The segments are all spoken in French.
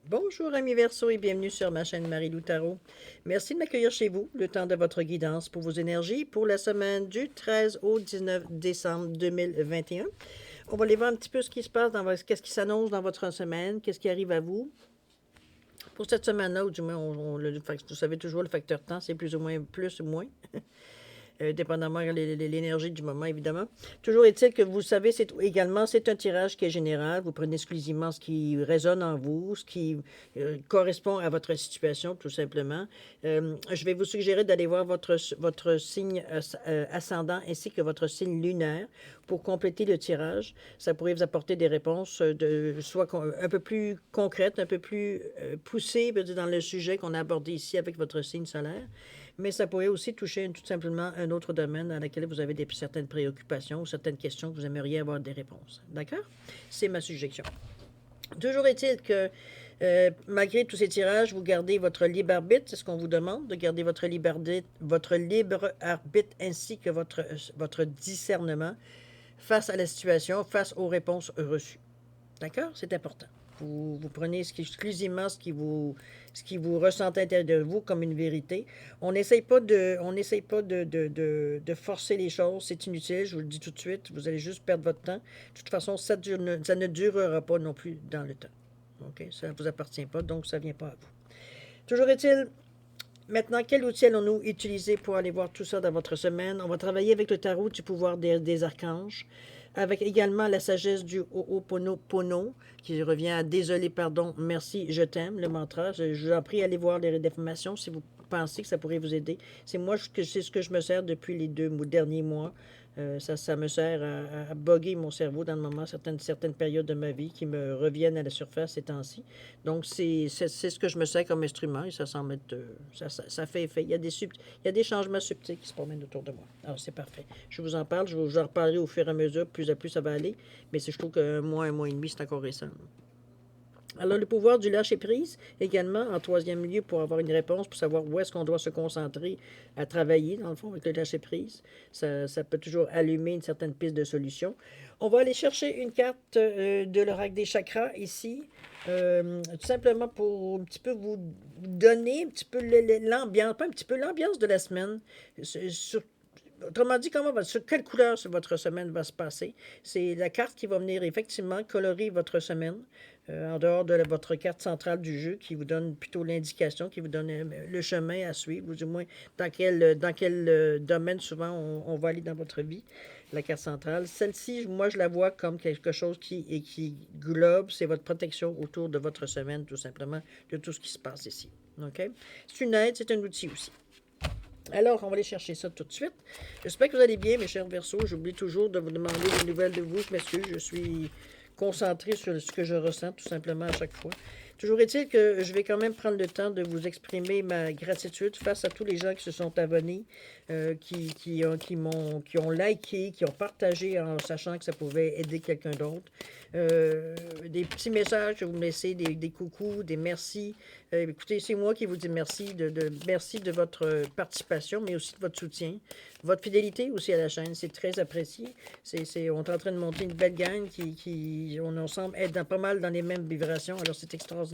Bonjour amis Verseau et bienvenue sur ma chaîne Marie-Lou Tarot. Merci de m'accueillir chez vous, le temps de votre guidance pour vos énergies pour la semaine du 13 au 19 décembre 2021. On va aller voir un petit peu ce qui se passe, qu'est-ce qui s'annonce dans votre semaine, qu'est-ce qui arrive à vous. Pour cette semaine-là, ou du moins, vous savez toujours, le facteur temps, c'est plus ou moins plus ou moins. Dépendamment de l'énergie du moment, évidemment. Toujours est-il que vous savez, c'est un tirage qui est général. Vous prenez exclusivement ce qui résonne en vous, ce qui correspond à votre situation, tout simplement. Je vais vous suggérer d'aller voir votre signe ascendant ainsi que votre signe lunaire pour compléter le tirage. Ça pourrait vous apporter des réponses soit un peu plus concrètes, un peu plus poussées dans le sujet qu'on a abordé ici avec votre signe solaire. Mais ça pourrait aussi toucher tout simplement un autre domaine dans lequel vous avez certaines préoccupations ou certaines questions que vous aimeriez avoir des réponses. D'accord? C'est ma suggestion. Toujours est-il que malgré tous ces tirages, vous gardez votre libre arbitre. C'est ce qu'on vous demande, de garder votre libre arbitre ainsi que votre discernement face à la situation, face aux réponses reçues. D'accord? C'est important. Vous prenez exclusivement ce qui vous ressent à l'intérieur de vous comme une vérité. On n'essaye pas de forcer les choses. C'est inutile, je vous le dis tout de suite. Vous allez juste perdre votre temps. De toute façon, ça ne durera pas non plus dans le temps. OK? Ça ne vous appartient pas, donc ça ne vient pas à vous. Toujours est-il, maintenant, quel outil allons-nous utiliser pour aller voir tout ça dans votre semaine? On va travailler avec le tarot du pouvoir des archanges, avec également la sagesse du Ho'oponopono, qui revient à désolé, pardon, merci, je t'aime, le mantra. Je vous en prie, allez voir les réformations si vous pensez que ça pourrait vous aider. C'est ce que je me sers depuis les derniers mois. Ça me sert à bugger mon cerveau dans le moment, certaines périodes de ma vie qui me reviennent à la surface ces temps-ci. Donc, c'est ce que je me sers comme instrument et ça semble être. Ça fait effet. Il y a des changements subtils qui se promènent autour de moi. Alors, c'est parfait. Je vous en parle. Je vous en reparlerai au fur et à mesure. Plus à plus, ça va aller. Mais je trouve qu'un mois et demi, c'est encore récent. Alors, le pouvoir du lâcher-prise, également, en troisième lieu, pour avoir une réponse, pour savoir où est-ce qu'on doit se concentrer à travailler, dans le fond, avec le lâcher-prise. Ça peut toujours allumer une certaine piste de solution. On va aller chercher une carte de l'oracle des chakras ici, tout simplement pour un petit peu vous donner un petit peu l'ambiance, pas un petit peu l'ambiance de la semaine, sur autrement dit, sur quelle couleur votre semaine va se passer. C'est la carte qui va venir effectivement colorer votre semaine, en dehors de votre carte centrale du jeu, qui vous donne plutôt l'indication, qui vous donne le chemin à suivre, ou du moins dans quel domaine souvent on va aller dans votre vie, la carte centrale. Celle-ci, moi, je la vois comme quelque chose qui globe, c'est votre protection autour de votre semaine, tout simplement, de tout ce qui se passe ici. OK? C'est une aide, c'est un outil aussi. Alors, on va aller chercher ça tout de suite. J'espère que vous allez bien, mes chers Verseaux. J'oublie toujours de vous demander des nouvelles de vous. Je m'excuse, je suis concentré sur ce que je ressens tout simplement à chaque fois. Toujours est-il que je vais quand même prendre le temps de vous exprimer ma gratitude face à tous les gens qui se sont abonnés, qui ont liké, qui ont partagé en sachant que ça pouvait aider quelqu'un d'autre. Des petits messages que vous me laissez, des coucous, des merci. Écoutez, c'est moi qui vous dis merci de votre participation, mais aussi de votre soutien. Votre fidélité aussi à la chaîne, c'est très apprécié. On est en train de monter une belle gang on semble être pas mal dans les mêmes vibrations. Alors, c'est extraordinaire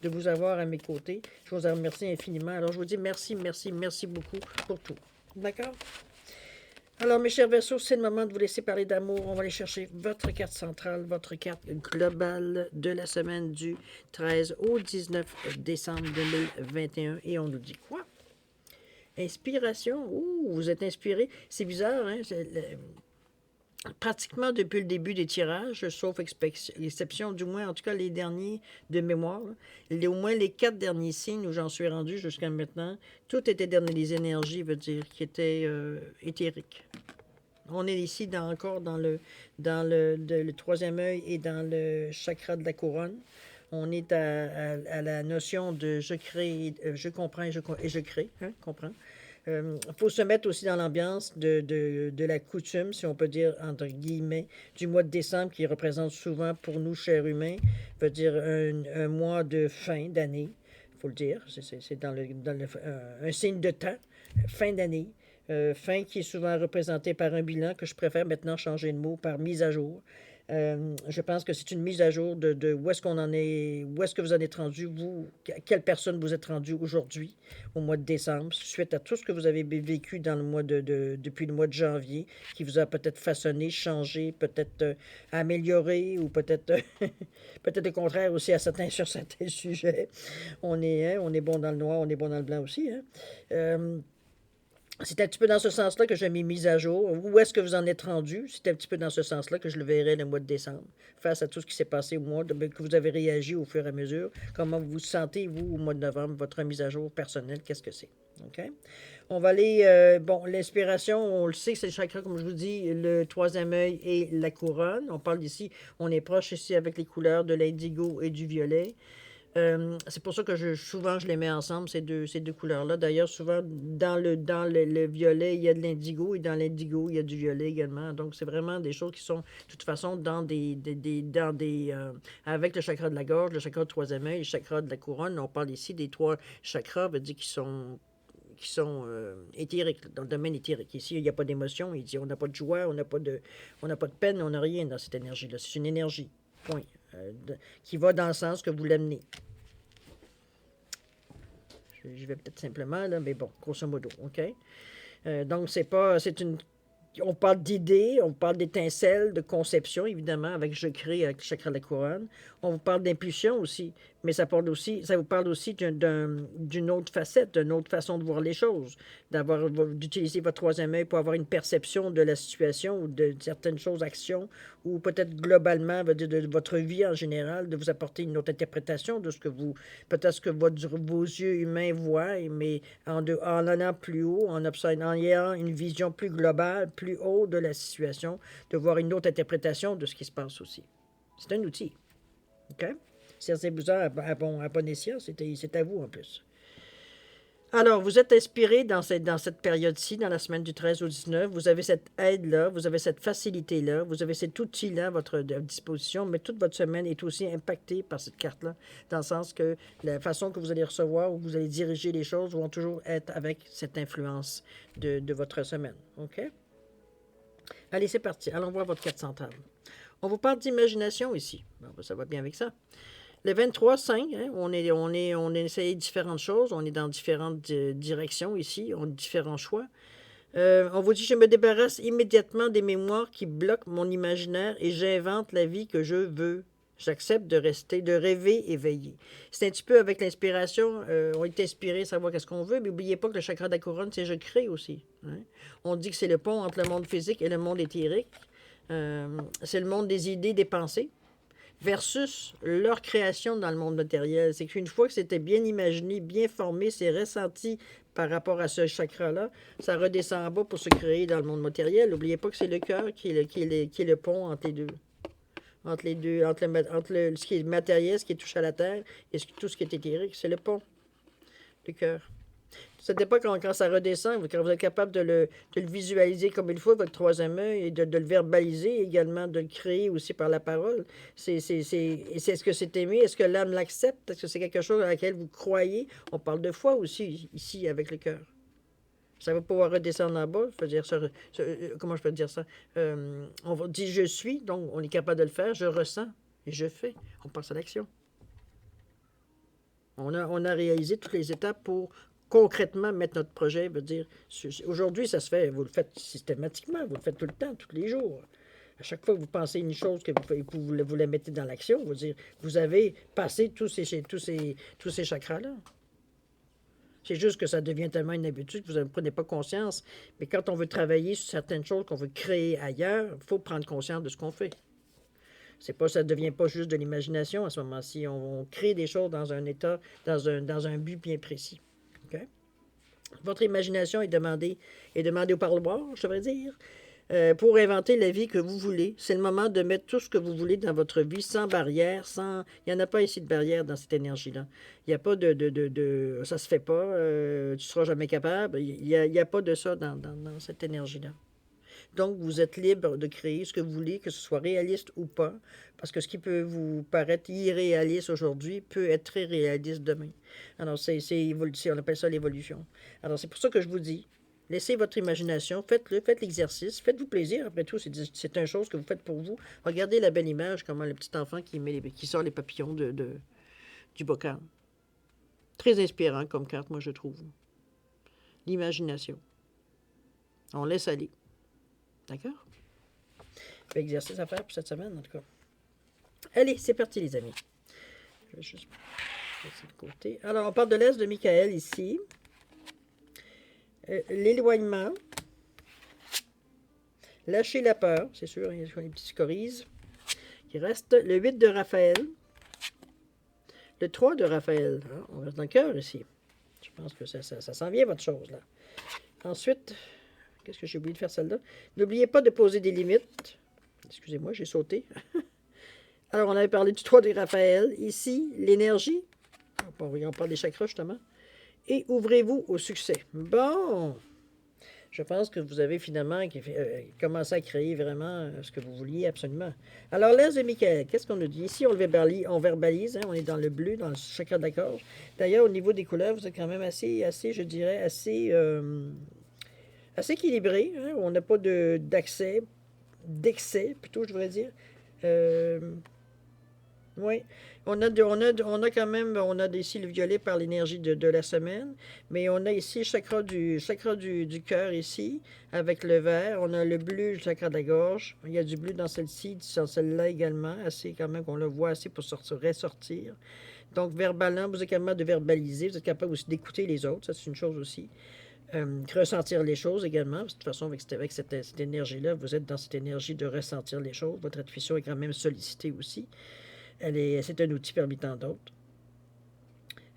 de vous avoir à mes côtés. Je vous en remercie infiniment. Alors, je vous dis merci, merci, merci beaucoup pour tout. D'accord? Alors, mes chers Verseaux, c'est le moment de vous laisser parler d'amour. On va aller chercher votre carte centrale, votre carte globale de la semaine du 13 au 19 décembre 2021. Et on nous dit quoi? Inspiration. Ouh, vous êtes inspiré. C'est bizarre, hein? Pratiquement depuis le début des tirages, sauf exception, du moins, en tout cas les derniers de mémoire, au moins les 4 derniers signes où j'en suis rendu jusqu'à maintenant, tout était dans les énergies, veut dire, qui étaient éthériques. On est ici encore dans le troisième œil et dans le chakra de la couronne. On est à la notion de je crée, je comprends et je crée, hein, comprends. Faut se mettre aussi dans l'ambiance de la coutume, si on peut dire, entre guillemets, du mois de décembre, qui représente souvent pour nous, chers humains, veut dire un mois de fin d'année, il faut le dire. C'est un signe de temps, fin d'année. Fin qui est souvent représentée par un bilan que je préfère maintenant changer de mot par mise à jour. Je pense que c'est une mise à jour de où est-ce qu'on en est, où est-ce que vous en êtes rendu, vous, quelle personne vous êtes rendu aujourd'hui, au mois de décembre, suite à tout ce que vous avez vécu dans le mois depuis le mois de janvier, qui vous a peut-être façonné, changé, peut-être amélioré, ou peut-être peut-être le contraire aussi sur certains sujets. On est bon dans le noir, on est bon dans le blanc aussi. Hein? Euh, c'est un petit peu dans ce sens-là que j'ai mis mise à jour. Où est-ce que vous en êtes rendu? C'est un petit peu dans ce sens-là que je le verrai le mois de décembre, face à tout ce qui s'est passé au mois, que vous avez réagi au fur et à mesure. Comment vous vous sentez, vous, au mois de novembre, votre mise à jour personnelle, qu'est-ce que c'est? OK? On va aller, bon, l'inspiration, on le sait, c'est le chakra, comme je vous dis, le troisième œil et la couronne. On parle ici, on est proche ici avec les couleurs de l'indigo et du violet. C'est pour ça que souvent je les mets ensemble, ces deux couleurs-là. D'ailleurs, souvent, dans le violet, il y a de l'indigo, et dans l'indigo, il y a du violet également. Donc, c'est vraiment des choses qui sont, de toute façon, avec le chakra de la gorge, le chakra du troisième œil, le chakra de la couronne. On parle ici des trois chakras, veut dire qui sont éthériques, dans le domaine éthérique. Ici, il n'y a pas d'émotion. Il dit, on n'a pas de joie, on n'a pas de peine, on n'a rien dans cette énergie-là. C'est une énergie, point, qui va dans le sens que vous l'amenez. Je vais peut-être simplement, là, mais bon, grosso modo, OK? Donc, on parle d'idées, on parle d'étincelles, de conception, évidemment, avec je crée, avec le chakra de la couronne. On vous parle d'impulsion aussi, mais ça vous parle aussi d'une autre facette, d'une autre façon de voir les choses, d'utiliser votre troisième œil pour avoir une perception de la situation ou de certaines choses, actions, ou peut-être globalement de votre vie en général, de vous apporter une autre interprétation de peut-être ce que vos yeux humains voient, mais en allant plus haut, en ayant une vision plus globale, plus haut de la situation, de voir une autre interprétation de ce qui se passe aussi. C'est un outil. OK? Servez-vous à bon escient, c'est à vous en plus. Alors, vous êtes inspiré dans cette période-ci, dans la semaine du 13 au 19. Vous avez cette aide-là, vous avez cette facilité-là, vous avez cet outil-là à votre disposition, mais toute votre semaine est aussi impactée par cette carte-là, dans le sens que la façon que vous allez recevoir ou vous allez diriger les choses vont toujours être avec cette influence de votre semaine. OK? Allez, c'est parti. Allons voir votre carte centrale. On vous parle d'imagination ici. Bon, ça va bien avec ça. Le 23-5, hein, on essaye différentes choses, on est dans différentes directions ici, on a différents choix. On vous dit, je me débarrasse immédiatement des mémoires qui bloquent mon imaginaire et j'invente la vie que je veux. J'accepte de rêver éveillé. C'est un petit peu avec l'inspiration, on est inspiré à savoir qu'est-ce qu'on veut, mais n'oubliez pas que le chakra de la couronne, c'est je crée aussi. Hein. On dit que c'est le pont entre le monde physique et le monde éthérique. C'est le monde des idées, des pensées versus leur création dans le monde matériel. C'est qu'une fois que c'était bien imaginé, bien formé, c'est ressenti par rapport à ce chakra-là, ça redescend en bas pour se créer dans le monde matériel. N'oubliez pas que c'est le cœur qui est le pont entre les deux. Entre ce qui est matériel, ce qui touche à la terre, et tout ce qui est éthérique, c'est le pont, le cœur. Ça dépend quand ça redescend, quand vous êtes capable de le visualiser comme il faut, votre troisième œil, et de le verbaliser également, de le créer aussi par la parole. Est-ce que c'est aimé? Est-ce que l'âme l'accepte? Est-ce que c'est quelque chose à laquelle vous croyez? On parle de foi aussi, ici, avec le cœur. Ça va pouvoir redescendre en bas. Je veux dire, comment je peux dire ça? On va dire je suis, donc on est capable de le faire. Je ressens et je fais. On passe à l'action. On a réalisé toutes les étapes pour concrètement mettre notre projet. Veut dire, aujourd'hui, ça se fait, vous le faites systématiquement, vous le faites tout le temps, tous les jours. À chaque fois que vous pensez une chose, que vous la mettez dans l'action, vous avez passé tous ces chakras-là. C'est juste que ça devient tellement une habitude que vous ne prenez pas conscience. Mais quand on veut travailler sur certaines choses qu'on veut créer ailleurs, il faut prendre conscience de ce qu'on fait. Ça ne devient pas juste de l'imagination à ce moment-ci. On crée des choses dans un état, dans un but bien précis. Okay? Votre imagination est demandée au parloir, je devrais dire, pour inventer la vie que vous voulez. C'est le moment de mettre tout ce que vous voulez dans votre vie sans barrière, Il n'y en a pas ici de barrière dans cette énergie-là. Il n'y a pas ça se fait pas, tu ne seras jamais capable. Il n'y a pas de ça dans cette énergie-là. Donc, vous êtes libre de créer ce que vous voulez, que ce soit réaliste ou pas, parce que ce qui peut vous paraître irréaliste aujourd'hui peut être très réaliste demain. Alors, on appelle ça l'évolution. Alors, c'est pour ça que je vous dis, Laissez votre imagination, faites-le, faites l'exercice, faites-vous plaisir. Après tout, c'est une chose que vous faites pour vous. Regardez la belle image, comment le petit enfant qui sort les papillons du bocal. Très inspirant comme carte, moi, je trouve. L'imagination. On laisse aller. D'accord? Exercice à faire pour cette semaine, en tout cas. Allez, c'est parti, les amis. Je vais juste passer de côté. Alors, on parle de l'Est de Michael ici. L'éloignement. Lâcher la peur, c'est sûr, il y a des petits scories qui restent. Le 8 de Raphaël. Le 3 de Raphaël. Hein, on reste dans le cœur ici. Je pense que ça s'en vient, votre chose, là. Ensuite, qu'est-ce que j'ai oublié de faire, celle-là? N'oubliez pas de poser des limites. Excusez-moi, j'ai sauté. Alors, on avait parlé du 3 de Raphaël. Ici, l'énergie. On parle des chakras, justement. Et ouvrez-vous au succès. Bon, je pense que vous avez finalement commencé à créer vraiment ce que vous vouliez absolument. Alors, l'Est de Michael, qu'est-ce qu'on nous dit? Ici, on verbalise, hein, on est dans le bleu, dans le chakra de la gorge. D'ailleurs, au niveau des couleurs, vous êtes quand même assez je dirais, assez équilibré. Hein? On n'a pas d'excès, plutôt, je devrais dire. Oui, on a quand même, on a ici le violet par l'énergie de la semaine, mais on a ici le chakra du cœur ici, avec le vert. On a le bleu, le chakra de la gorge. Il y a du bleu dans celle-ci, dans celle-là également, assez quand même qu'on le voit assez pour ressortir. Donc, verbalement, vous êtes capable de verbaliser, vous êtes capable aussi d'écouter les autres, ça c'est une chose aussi. Ressentir les choses également, parce que de toute façon, avec cette énergie-là, vous êtes dans cette énergie de ressentir les choses. Votre intuition est quand même sollicitée aussi. C'est un outil parmi tant d'autres.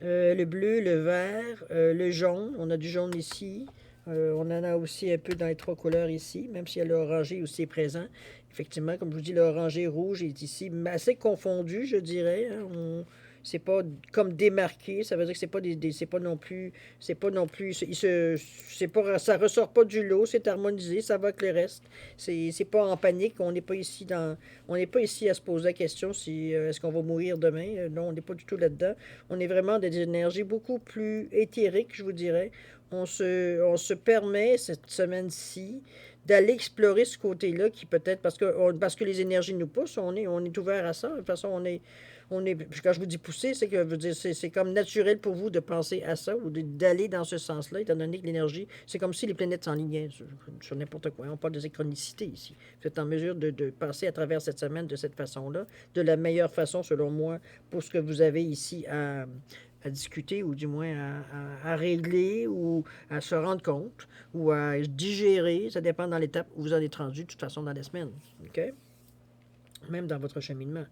Le bleu, le vert, le jaune. On a du jaune ici. On en a aussi un peu dans les 3 couleurs ici, même si l'orangé aussi est présent. Effectivement, comme je vous dis, l'orangé rouge est ici, mais assez confondu, je dirais. Hein. C'est pas comme démarqué, ça veut dire que c'est pas non plus, ça ressort pas du lot, c'est harmonisé, ça va avec le reste. C'est pas en panique, on n'est pas ici à se poser la question si est-ce qu'on va mourir demain. Non, on n'est pas du tout là-dedans. On est vraiment dans des énergies beaucoup plus éthériques, je vous dirais. On se permet cette semaine-ci d'aller explorer ce côté-là qui peut-être, parce que les énergies nous poussent, on est ouvert à ça. De toute façon, quand je vous dis pousser, c'est que c'est comme naturel pour vous de penser à ça ou d'aller dans ce sens-là, étant donné que l'énergie, c'est comme si les planètes s'enlignaient sur n'importe quoi. On parle de synchronicité ici. Vous êtes en mesure de passer à travers cette semaine de cette façon-là, de la meilleure façon, selon moi, pour ce que vous avez ici à discuter ou du moins à régler ou à se rendre compte ou à digérer. Ça dépend dans l'étape où vous en êtes rendu, de toute façon, dans la semaine. OK? Même dans votre cheminement.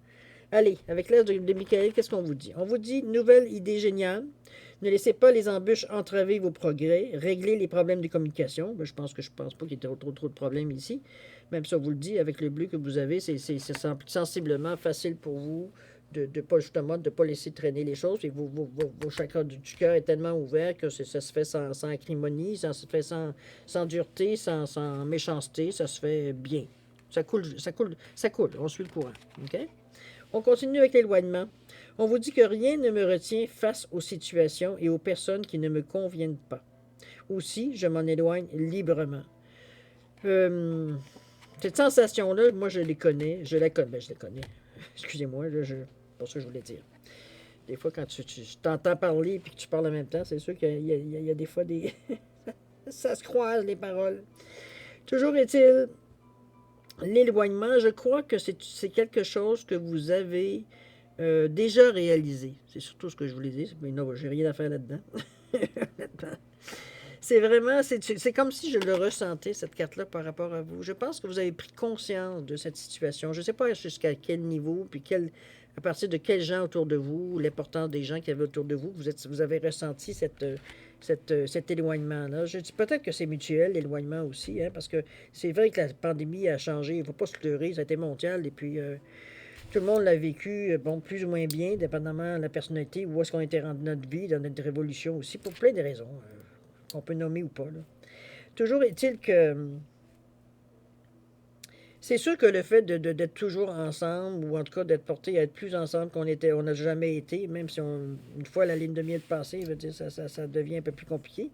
Allez, avec l'aide de Michael, qu'est-ce qu'on vous dit? On vous dit, nouvelle idée géniale. Ne laissez pas les embûches entraver vos progrès. Réglez les problèmes de communication. Ben, je pense pas qu'il y ait trop de problèmes ici. Même si on vous le dit, avec le bleu que vous avez, c'est sensiblement facile pour vous de pas justement de pas laisser traîner les choses. Et vos chakras du cœur est tellement ouvert que ça se fait sans acrimonie, ça se fait sans dureté, sans méchanceté. Ça se fait bien. Ça coule. On suit le courant. OK? On continue avec l'éloignement. On vous dit que rien ne me retient face aux situations et aux personnes qui ne me conviennent pas. Aussi, je m'en éloigne librement. Cette sensation-là, moi, je les connais. Je la connais. Excusez-moi, c'est pour ça que je voulais dire. Des fois, quand tu t'entends parler et que tu parles en même temps, c'est sûr qu'il y a des fois des... ça se croise, les paroles. Toujours est-il, l'éloignement, je crois que c'est quelque chose que vous avez déjà réalisé. C'est surtout ce que je voulais dire. Mais non, j'ai rien à faire là-dedans. C'est vraiment, c'est comme si je le ressentais, cette carte-là, par rapport à vous. Je pense que vous avez pris conscience de cette situation. Je ne sais pas jusqu'à quel niveau, puis à partir de quels gens autour de vous, l'importance des gens qui avaient autour de vous, vous avez ressenti cet éloignement-là. Je dis peut-être que c'est mutuel, l'éloignement aussi, hein, parce que c'est vrai que la pandémie a changé. Il ne faut pas se leurrer, ça a été mondial, et puis tout le monde l'a vécu, bon, plus ou moins bien, dépendamment de la personnalité, où est-ce qu'on était rendu notre vie, dans notre révolution aussi, pour plein de raisons. Qu'on peut nommer ou pas. Là. Toujours est-il que c'est sûr que le fait d'être toujours ensemble, ou en tout cas d'être porté à être plus ensemble on n'a jamais été, même si une fois la ligne de miel passée, veut dire, ça devient un peu plus compliqué.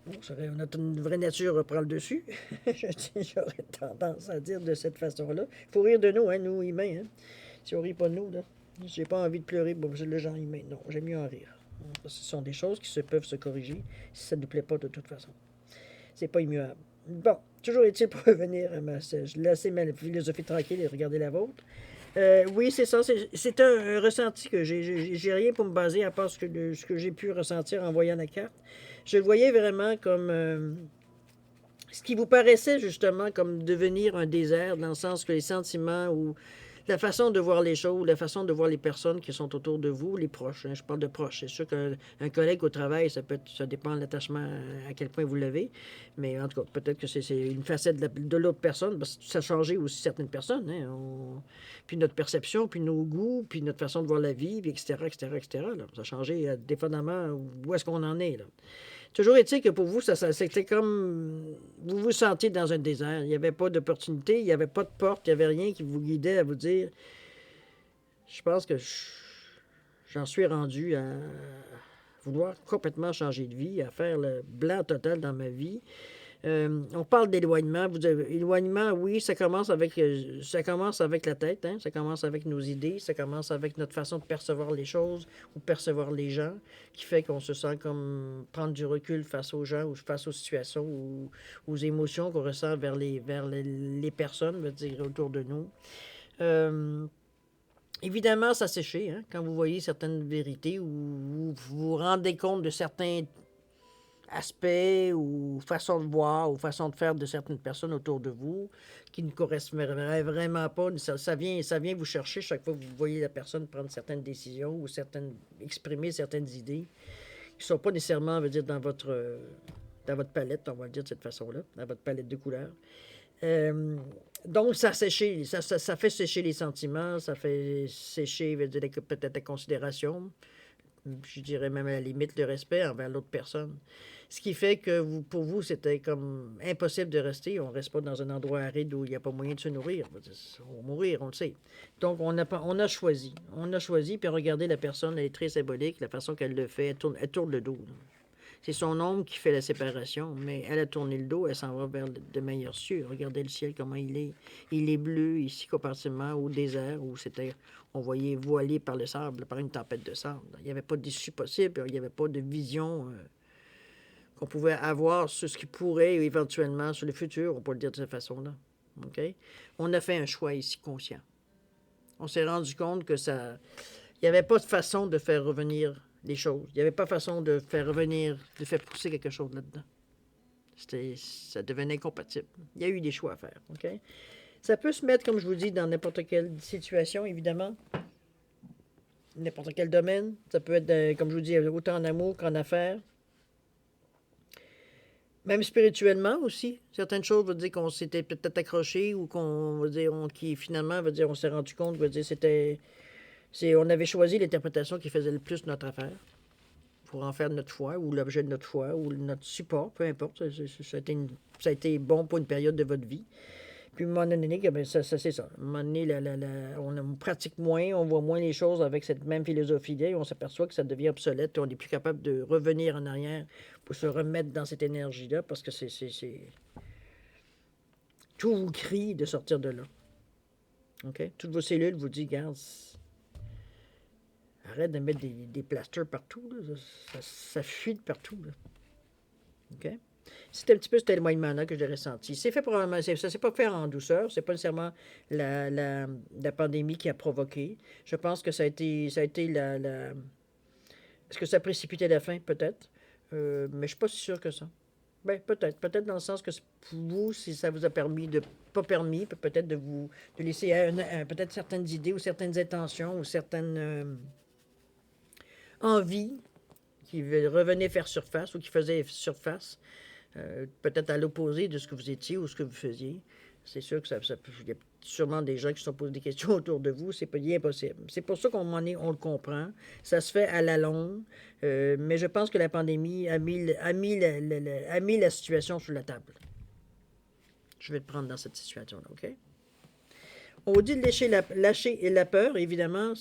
Bon, notre vraie nature reprend le dessus. J'aurais tendance à dire de cette façon-là. Il faut rire de nous, hein, nous, humains. Hein. Si on rit pas de nous, là, j'ai pas envie de pleurer pour le genre humain. Non, j'aime mieux en rire. Ce sont des choses peuvent se corriger si ça ne nous plaît pas de toute façon. C'est pas immuable. Bon, toujours est-il pour revenir à je laisse ma philosophie tranquille et regarder la vôtre. Oui, c'est ça. C'est un ressenti que j'ai rien pour me baser à part ce que j'ai pu ressentir en voyant la carte. Je le voyais vraiment comme ce qui vous paraissait justement comme devenir un désert, dans le sens que les sentiments ou la façon de voir les choses, la façon de voir les personnes qui sont autour de vous, les proches, hein, je parle de proches. C'est sûr qu'un collègue au travail, ça dépend de l'attachement à quel point vous l'avez. Mais en tout cas, peut-être que c'est une facette de l'autre personne, parce que ça a changé aussi certaines personnes. Hein, puis notre perception, puis nos goûts, puis notre façon de voir la vie, etc., etc., etc. Là. Ça a changé dépendamment où est-ce qu'on en est. Là. Toujours est-il que pour vous, c'était comme vous vous sentiez dans un désert. Il n'y avait pas d'opportunité, il n'y avait pas de porte, il n'y avait rien qui vous guidait à vous dire je pense que j'en suis rendu à vouloir complètement changer de vie, à faire le blanc total dans ma vie. On parle d'éloignement. Éloignement, oui, ça commence avec la tête, hein? Ça commence avec nos idées, ça commence avec notre façon de percevoir les choses ou percevoir les gens, qui fait qu'on se sent comme prendre du recul face aux gens ou face aux situations ou aux émotions qu'on ressent vers les personnes, je veux dire, autour de nous. Évidemment, ça séché, hein? Quand vous voyez certaines vérités ou vous vous rendez compte de certains aspects ou façons de voir ou façons de faire de certaines personnes autour de vous qui ne correspondraient vraiment pas. Ça vient vous chercher chaque fois que vous voyez la personne prendre certaines décisions ou exprimer certaines idées qui ne sont pas nécessairement, on va dire, dans votre palette, on va le dire de cette façon-là, dans votre palette de couleurs. Donc, ça fait sécher les sentiments, ça fait sécher, peut-être la considération, je dirais même à la limite le respect envers l'autre personne. Ce qui fait que pour vous, c'était comme impossible de rester. On ne reste pas dans un endroit aride où il n'y a pas moyen de se nourrir. On va mourir, on le sait. Donc, on a choisi. On a choisi, puis regardez la personne, elle est très symbolique, la façon qu'elle le fait, elle tourne le dos. Là. C'est son ombre qui fait la séparation, mais elle a tourné le dos, elle s'en va vers de meilleurs cieux. Regardez le ciel, comment il est. Il est bleu ici, comparativement au désert, où on voyait voilé par le sable, par une tempête de sable. Il n'y avait pas d'issue possible, il n'y avait pas de vision qu'on pouvait avoir sur ce qui pourrait éventuellement, sur le futur, on peut le dire de cette façon-là. Okay? On a fait un choix ici conscient. On s'est rendu compte que il n'y avait pas de façon de faire revenir les choses. Il n'y avait pas façon de faire revenir, de faire pousser quelque chose là-dedans. Ça devenait incompatible. Il y a eu des choix à faire. Okay? Ça peut se mettre, comme je vous dis, dans n'importe quelle situation, évidemment. N'importe quel domaine. Ça peut être, comme je vous dis, autant en amour qu'en affaires. Même spirituellement aussi. Certaines choses veut dire qu'on s'était peut-être accroché ou qu'on veut dire qui finalement veut dire on s'est rendu compte, veut dire on avait choisi l'interprétation qui faisait le plus notre affaire pour en faire notre foi ou l'objet de notre foi ou notre support, peu importe. Ça a été bon pour une période de votre vie. Puis, à un moment donné, c'est ça. À un moment donné, on pratique moins, on voit moins les choses avec cette même philosophie-là et on s'aperçoit que ça devient obsolète et on n'est plus capable de revenir en arrière pour se remettre dans cette énergie-là parce que tout vous crie de sortir de là. OK? Toutes vos cellules vous disent, regarde, arrête de mettre des plasters partout. Là. Ça fuit de partout. Là. OK? C'est un petit peu cet éloignement-là que j'ai ressenti. C'est fait probablement, ça ne s'est pas fait en douceur. C'est pas nécessairement la pandémie qui a provoqué. Je pense que ça a été Est-ce que ça a précipité la fin? Peut-être. Mais je ne suis pas si sûr que ça. Ben, peut-être. Peut-être dans le sens que pour vous, si ça vous a permis pas permis, peut-être de laisser peut-être certaines idées ou certaines intentions ou certaines envies qui revenaient faire surface ou qui faisaient surface. Peut-être à l'opposé de ce que vous étiez ou ce que vous faisiez. C'est sûr que il y a sûrement des gens qui se sont posés des questions autour de vous. C'est pas impossible. C'est pour ça on le comprend. Ça se fait à la longue. Mais je pense que la pandémie a mis la situation sur la table. Je vais te prendre dans cette situation-là, OK? On vous dit de lâcher la peur, évidemment.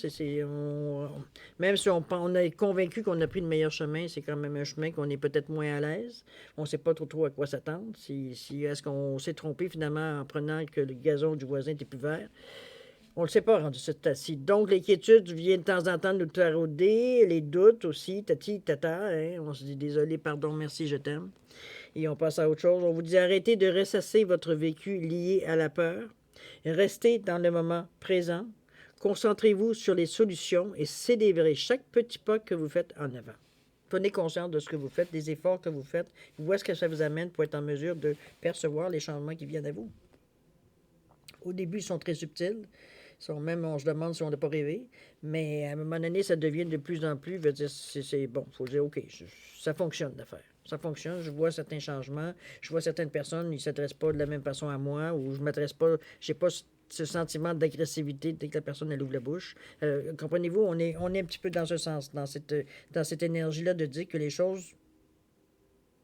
Même si on est convaincu qu'on a pris le meilleur chemin, c'est quand même un chemin qu'on est peut-être moins à l'aise. On ne sait pas trop à quoi s'attendre. Est-ce qu'on s'est trompé finalement en prenant que le gazon du voisin était plus vert? On ne le sait pas rendu ce stade-ci. Donc, l'inquiétude vient de temps en temps nous tarauder, les doutes aussi, tati, tata. Hein? On se dit désolé, pardon, merci, je t'aime. Et on passe à autre chose. On vous dit arrêtez de ressasser votre vécu lié à la peur. Restez dans le moment présent. Concentrez-vous sur les solutions et célébrez chaque petit pas que vous faites en avant. Prenez conscience de ce que vous faites, des efforts que vous faites, où est-ce que ça vous amène pour être en mesure de percevoir les changements qui viennent à vous. Au début, ils sont très subtils. Même, on se demande si on n'a pas rêvé. Mais à un moment donné, ça devient de plus en plus. Veut dire, c'est bon. Il faut dire, OK, ça fonctionne l'affaire. Ça fonctionne. Je vois certains changements. Je vois certaines personnes, ils ne s'adressent pas de la même façon à moi ou je ne m'adresse pas. Je n'ai pas ce sentiment d'agressivité dès que la personne elle ouvre la bouche. Comprenez-vous, on est un petit peu dans ce sens, dans cette énergie-là de dire que les choses,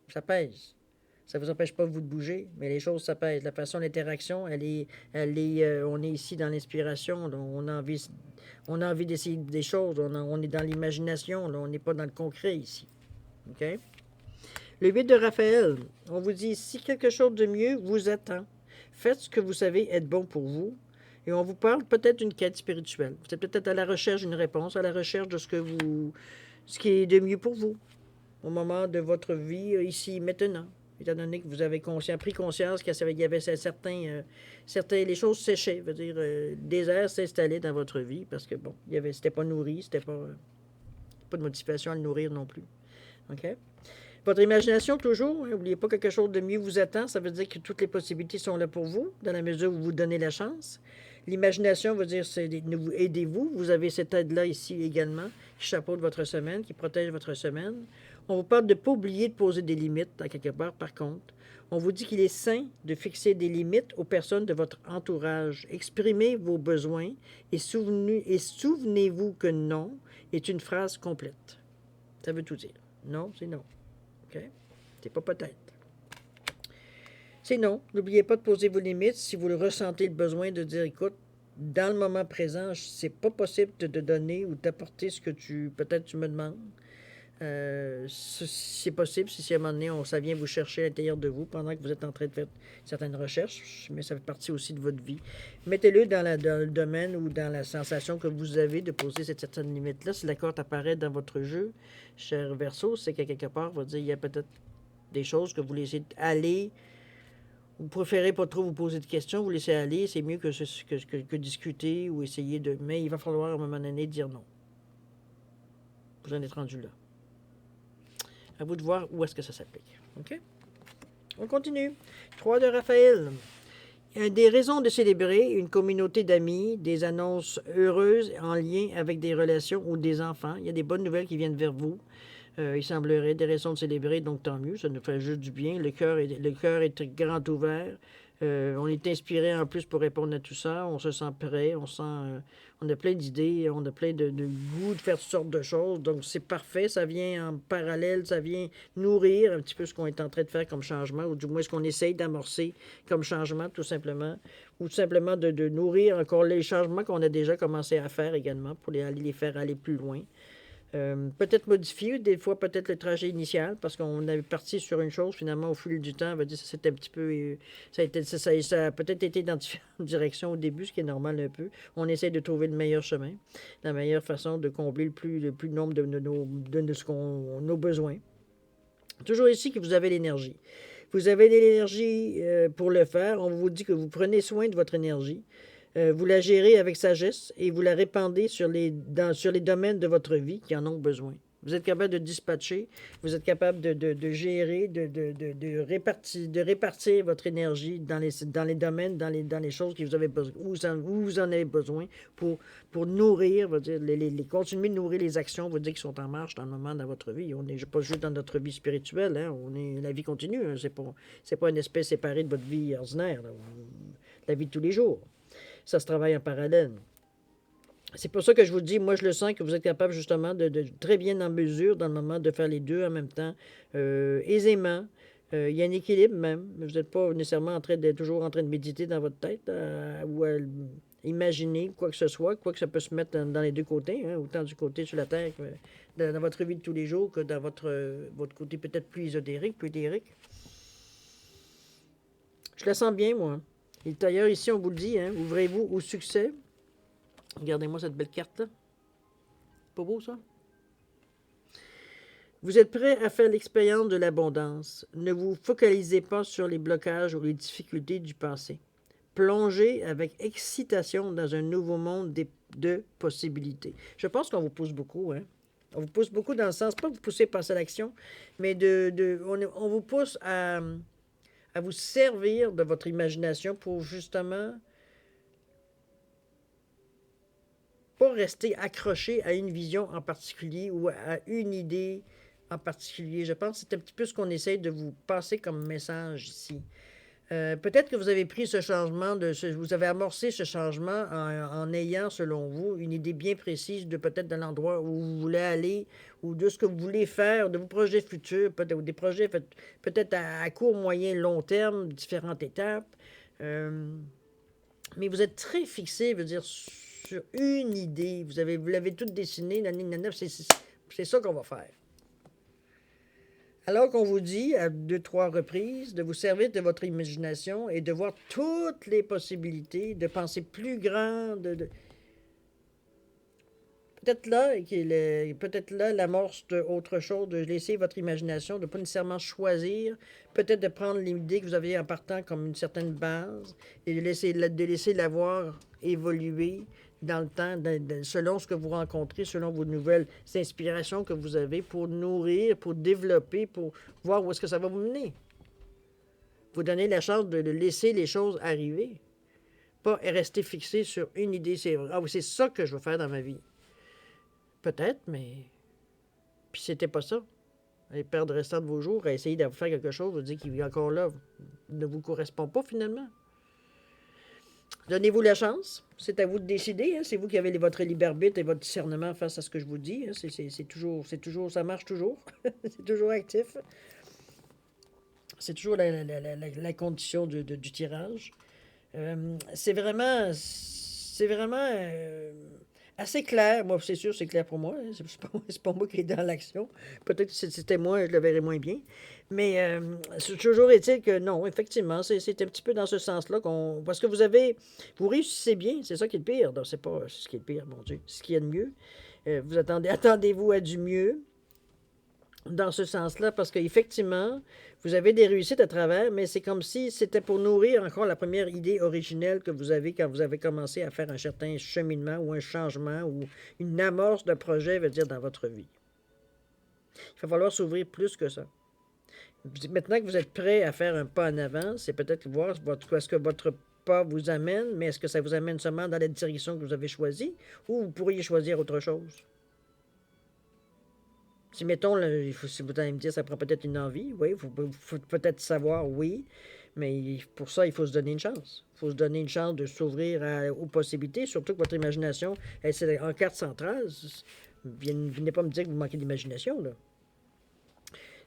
ça pèse. Ça ne vous empêche pas, vous, de bouger, mais les choses, ça pèse. La façon d'interaction, on est ici dans l'inspiration. On a envie d'essayer des choses. On est dans l'imagination. On n'est pas dans le concret ici. OK? Le 8 de Raphaël, on vous dit, si quelque chose de mieux vous attend, faites ce que vous savez être bon pour vous. Et on vous parle peut-être d'une quête spirituelle. Vous êtes peut-être à la recherche d'une réponse, à la recherche de ce qui est de mieux pour vous au moment de votre vie, ici, maintenant. Étant donné que vous avez pris conscience qu'il y avait certains, les choses séchaient, veut dire, le désert s'installait dans votre vie parce que, bon, c'était pas nourri, c'était pas de motivation à le nourrir non plus. OK? Votre imagination, toujours, n'oubliez pas, quelque chose de mieux vous attend. Ça veut dire que toutes les possibilités sont là pour vous, dans la mesure où vous donnez la chance. L'imagination veut dire, aidez-vous. Vous avez cette aide-là ici également, qui chapeaute votre semaine, qui protège votre semaine. On vous parle de ne pas oublier de poser des limites, à quelque part, par contre. On vous dit qu'il est sain de fixer des limites aux personnes de votre entourage. Exprimez vos besoins et souvenez-vous que non est une phrase complète. Ça veut tout dire. Non, c'est non. OK? C'est pas peut-être. C'est non. N'oubliez pas de poser vos limites si vous le ressentez le besoin de dire, écoute, dans le moment présent, c'est pas possible de te donner ou d'apporter ce que peut-être tu me demandes. C'est possible si à un moment donné, ça vient vous chercher à l'intérieur de vous pendant que vous êtes en train de faire certaines recherches, mais ça fait partie aussi de votre vie. Mettez-le dans le domaine ou dans la sensation que vous avez de poser cette certaine limite-là. Si la carte apparaît dans votre jeu, cher Verseau, c'est qu'à quelque part, va dire il y a peut-être des choses que vous laissez aller. Vous préférez pas trop vous poser de questions, vous laissez aller, c'est mieux que discuter ou essayer de... Mais il va falloir à un moment donné dire non. Vous en êtes rendu là. À vous de voir où est-ce que ça s'applique. OK? On continue. 3 de Raphaël. Il y a des raisons de célébrer une communauté d'amis, des annonces heureuses en lien avec des relations ou des enfants. Il y a des bonnes nouvelles qui viennent vers vous. Il semblerait des raisons de célébrer, donc tant mieux, ça nous fait juste du bien. Le cœur est grand ouvert. On est inspiré en plus pour répondre à tout ça. On se sent prêt, on a plein d'idées, on a plein de goût de faire toutes sortes de choses. Donc c'est parfait, ça vient en parallèle, ça vient nourrir un petit peu ce qu'on est en train de faire comme changement, ou du moins ce qu'on essaye d'amorcer comme changement, tout simplement. Ou tout simplement de nourrir encore les changements qu'on a déjà commencé à faire également, pour les faire aller plus loin. Peut-être modifier, des fois peut-être le trajet initial, parce qu'on avait parti sur une chose, finalement au fil du temps, on va dire, ça c'était un petit peu, ça a peut-être été dans différentes directions au début, ce qui est normal un peu. On essaie de trouver le meilleur chemin, la meilleure façon de combler le plus nombre de nos besoins. Toujours ici que vous avez l'énergie. Vous avez l'énergie pour le faire. On vous dit que vous prenez soin de votre énergie. Vous la gérez avec sagesse et vous la répandez sur les domaines de votre vie qui en ont besoin. Vous êtes capable de dispatcher, vous êtes capable de gérer, de répartir votre énergie dans les domaines, dans les choses que vous avez besoin, où vous en avez besoin pour nourrir, continuer de nourrir les actions, vous dire qui sont en marche dans le moment dans votre vie. On n'est pas juste dans notre vie spirituelle, hein, la vie continue, hein, c'est pas une espèce séparée de votre vie ordinaire, là, la vie de tous les jours. Ça se travaille en parallèle. C'est pour ça que je vous dis, moi je le sens que vous êtes capable justement de très bien en mesure dans le moment de faire les deux en même temps, aisément. Il y a un équilibre même. Vous n'êtes pas nécessairement toujours en train de méditer dans votre tête ou imaginer quoi que ce soit, quoi que ça peut se mettre dans les deux côtés, hein, autant du côté sur la Terre que dans votre vie de tous les jours que dans votre côté peut-être plus ésotérique, plus éthérique. Je la sens bien, moi. Et d'ailleurs, ici, on vous le dit, hein, ouvrez-vous au succès. Regardez-moi cette belle carte-là. Pas beau, ça? Vous êtes prêt à faire l'expérience de l'abondance. Ne vous focalisez pas sur les blocages ou les difficultés du passé. Plongez avec excitation dans un nouveau monde de possibilités. Je pense qu'on vous pousse beaucoup, hein? On vous pousse beaucoup dans le sens, pas que vous poussez à passer à l'action, mais on vous pousse à vous servir de votre imagination pour justement pas rester accroché à une vision en particulier ou à une idée en particulier. Je pense que c'est un petit peu ce qu'on essaie de vous passer comme message ici. Peut-être que vous avez pris ce changement, vous avez amorcé ce changement en ayant, selon vous, une idée bien précise de peut-être de l'endroit où vous voulez aller ou de ce que vous voulez faire, de vos projets futurs, peut-être des projets peut-être à court, moyen, long terme, différentes étapes. Mais vous êtes très fixé, je veux dire, sur une idée. Vous l'avez toute dessinée, c'est ça qu'on va faire. Alors qu'on vous dit à 2-3 reprises de vous servir de votre imagination et de voir toutes les possibilités, de penser plus grand, peut-être là l'amorce d'autre chose, de laisser votre imagination, de ne pas nécessairement choisir, peut-être de prendre l'idée que vous avez en partant comme une certaine base et de laisser la voir évoluer dans le temps, selon ce que vous rencontrez, selon vos nouvelles inspirations que vous avez pour nourrir, pour développer, pour voir où est-ce que ça va vous mener. Vous donnez la chance de laisser les choses arriver, pas rester fixé sur une idée. C'est ça que je veux faire dans ma vie. Peut-être, mais... Puis c'était pas ça. Allez perdre le restant de vos jours à essayer de faire quelque chose, vous dire qu'il est encore là, ne vous correspond pas finalement. Donnez-vous la chance. C'est à vous de décider. Hein. C'est vous qui avez votre libre arbitre et votre discernement face à ce que je vous dis. Hein. C'est toujours, ça marche toujours. C'est toujours actif. C'est toujours la condition du tirage. C'est vraiment assez clair. Moi, c'est sûr, c'est clair pour moi. Hein. C'est pas moi qui est dans l'action. Peut-être que si c'était moi, je le verrais moins bien. Mais toujours est-il que non, effectivement, c'est un petit peu dans ce sens-là parce que vous réussissez bien, c'est ça qui est le pire. Non, c'est pas ce qui est le pire, mon Dieu. C'est ce qu'il y a de mieux. Attendez-vous à du mieux dans ce sens-là, parce qu'effectivement, vous avez des réussites à travers, mais c'est comme si c'était pour nourrir encore la première idée originelle que vous avez quand vous avez commencé à faire un certain cheminement ou un changement ou une amorce de projet, veut dire, dans votre vie. Il va falloir s'ouvrir plus que ça. Maintenant que vous êtes prêt à faire un pas en avant, c'est peut-être voir est-ce que votre pas vous amène, mais est-ce que ça vous amène seulement dans la direction que vous avez choisie, ou vous pourriez choisir autre chose? Si, mettons, si vous allez me dire, ça prend peut-être une envie, oui, il faut peut-être savoir, oui, mais pour ça, il faut se donner une chance. Il faut se donner une chance de s'ouvrir aux possibilités, surtout que votre imagination, c'est en carte centrale. Venez pas me dire que vous manquez d'imagination, là.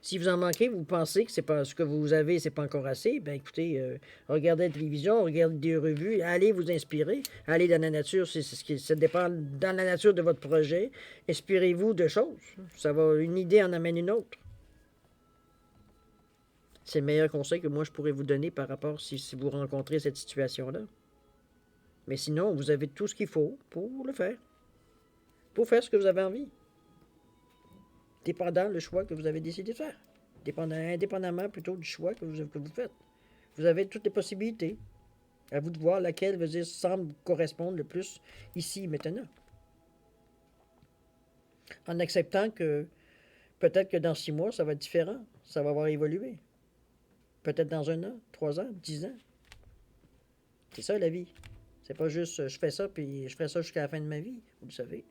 Si vous en manquez, vous pensez que c'est pas ce que vous avez, c'est pas encore assez, ben écoutez, regardez la télévision, regardez des revues, allez vous inspirer, allez dans la nature, ça dépend dans la nature de votre projet. Inspirez-vous de choses. Une idée en amène une autre. C'est le meilleur conseil que moi je pourrais vous donner par rapport si vous rencontrez cette situation-là. Mais sinon, vous avez tout ce qu'il faut pour le faire. Pour faire ce que vous avez envie. Dépendant le choix que vous avez décidé de faire. Indépendamment plutôt du choix que vous faites. Vous avez toutes les possibilités. À vous de voir laquelle semble correspondre le plus ici, maintenant. En acceptant que peut-être que dans 6 mois, ça va être différent. Ça va avoir évolué. Peut-être dans 1 an, 3 ans, 10 ans. C'est ça la vie. C'est pas juste je fais ça puis je ferai ça jusqu'à la fin de ma vie, vous le savez.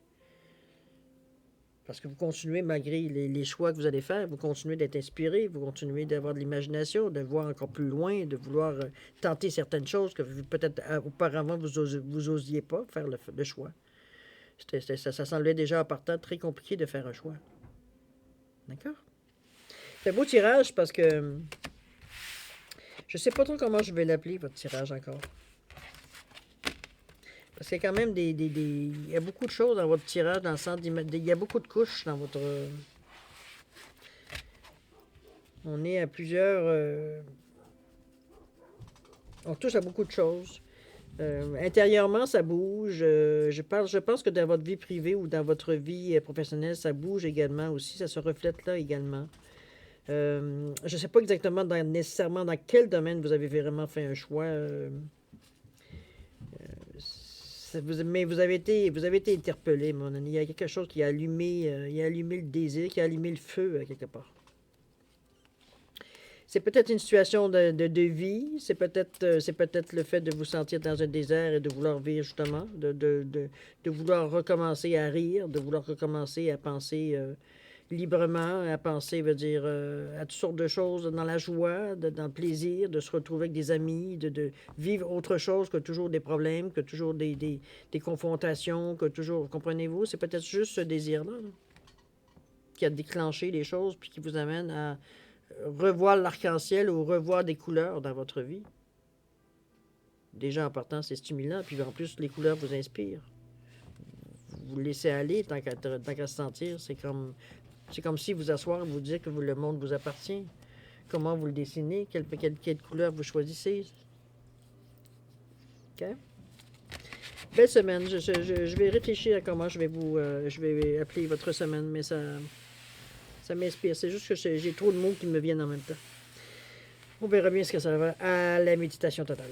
Parce que vous continuez, malgré les choix que vous allez faire, vous continuez d'être inspiré, vous continuez d'avoir de l'imagination, de voir encore plus loin, de vouloir tenter certaines choses que peut-être auparavant vous osiez pas faire le choix. Ça semblait déjà en partant très compliqué de faire un choix. D'accord? C'est un beau tirage parce que je sais pas trop comment je vais l'appeler, votre tirage encore. Parce qu'il y a quand même il y a beaucoup de choses dans votre tirage, dans le sens il y a beaucoup de couches dans votre... On est à plusieurs... on touche à beaucoup de choses. Intérieurement, ça bouge. Je pense que dans votre vie privée ou dans votre vie professionnelle, ça bouge également aussi. Ça se reflète là également. Je ne sais pas exactement nécessairement dans quel domaine vous avez vraiment fait un choix. Mais vous avez été interpellé, mon ami. Il y a quelque chose qui a allumé le désir, qui a allumé le feu quelque part. C'est peut-être une situation de vie, c'est peut-être le fait de vous sentir dans un désert et de vouloir vivre justement, de vouloir recommencer à rire, de vouloir recommencer à penser librement, à penser, à toutes sortes de choses, dans la joie, dans le plaisir, de se retrouver avec des amis, de vivre autre chose que toujours des problèmes, que toujours des confrontations, que toujours, comprenez-vous, c'est peut-être juste ce désir-là qui a déclenché les choses puis qui vous amène à revoir l'arc-en-ciel ou revoir des couleurs dans votre vie. Déjà, en partant, c'est stimulant. Puis en plus, les couleurs vous inspirent. Vous laissez aller tant qu'à se sentir. C'est comme si vous asseoir et vous dire que le monde vous appartient. Comment vous le dessinez? Quelle couleur vous choisissez? OK? Belle semaine. Je vais réfléchir à comment je vais appeler votre semaine, mais ça m'inspire. C'est juste que j'ai trop de mots qui me viennent en même temps. On verra bien ce que ça va à la méditation totale.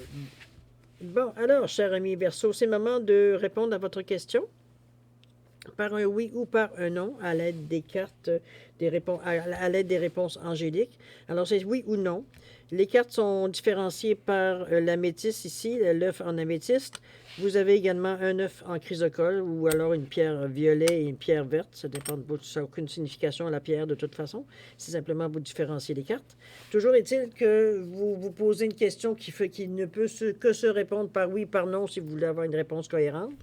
Bon, alors, cher ami Verseau, c'est le moment de répondre à votre question par un oui ou par un non à l'aide des cartes, à l'aide des réponses angéliques. Alors, c'est oui ou non. Les cartes sont différenciées par l'améthyste ici, l'œuf en améthyste. Vous avez également un œuf en chrysocole ou alors une pierre violet et une pierre verte. Ça dépend de votre... Ça n'a aucune signification à la pierre de toute façon. C'est simplement vous différencier les cartes. Toujours est-il que vous vous posez une question qui ne peut que se répondre par oui, par non si vous voulez avoir une réponse cohérente.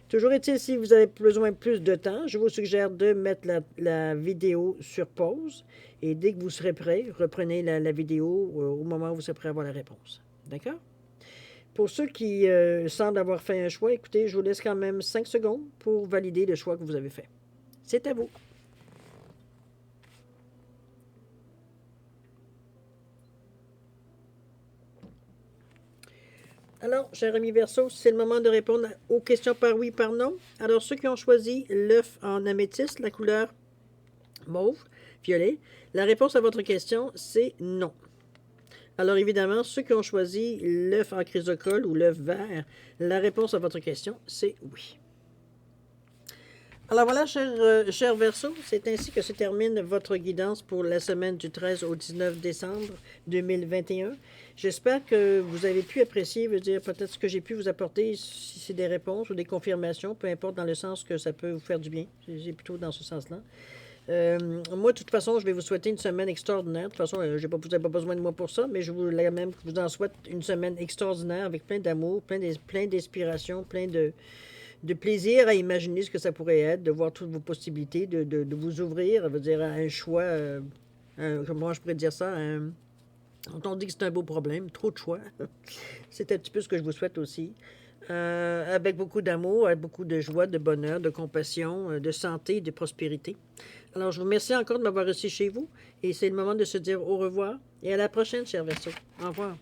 Toujours est-il, si vous avez besoin de plus de temps, je vous suggère de mettre la vidéo sur pause et dès que vous serez prêt, reprenez la vidéo au moment où vous serez prêt à avoir la réponse. D'accord? Pour ceux qui semblent avoir fait un choix, écoutez, je vous laisse quand même 5 secondes pour valider le choix que vous avez fait. C'est à vous. Alors, cher ami Verseau, c'est le moment de répondre aux questions par oui, par non. Alors, ceux qui ont choisi l'œuf en améthyste, la couleur mauve, violet, la réponse à votre question, c'est non. Alors, évidemment, ceux qui ont choisi l'œuf en chrysocole ou l'œuf vert, la réponse à votre question, c'est oui. Alors voilà, cher Verseau, c'est ainsi que se termine votre guidance pour la semaine du 13 au 19 décembre 2021. J'espère que vous avez pu apprécier, peut-être ce que j'ai pu vous apporter, si c'est des réponses ou des confirmations, peu importe dans le sens que ça peut vous faire du bien. C'est plutôt dans ce sens-là. Moi, de toute façon, je vais vous souhaiter une semaine extraordinaire. De toute façon, vous n'avez pas besoin de moi pour ça, mais je vous en souhaite une semaine extraordinaire avec plein d'amour, plein d'inspiration, plein de plaisir à imaginer ce que ça pourrait être, de voir toutes vos possibilités, de vous ouvrir, à un choix, comment je pourrais dire ça, quand on dit que c'est un beau problème, trop de choix. C'est un petit peu ce que je vous souhaite aussi. Avec beaucoup d'amour, avec beaucoup de joie, de bonheur, de compassion, de santé, de prospérité. Alors, je vous remercie encore de m'avoir reçu chez vous et c'est le moment de se dire au revoir et à la prochaine, cher Verseau. Au revoir.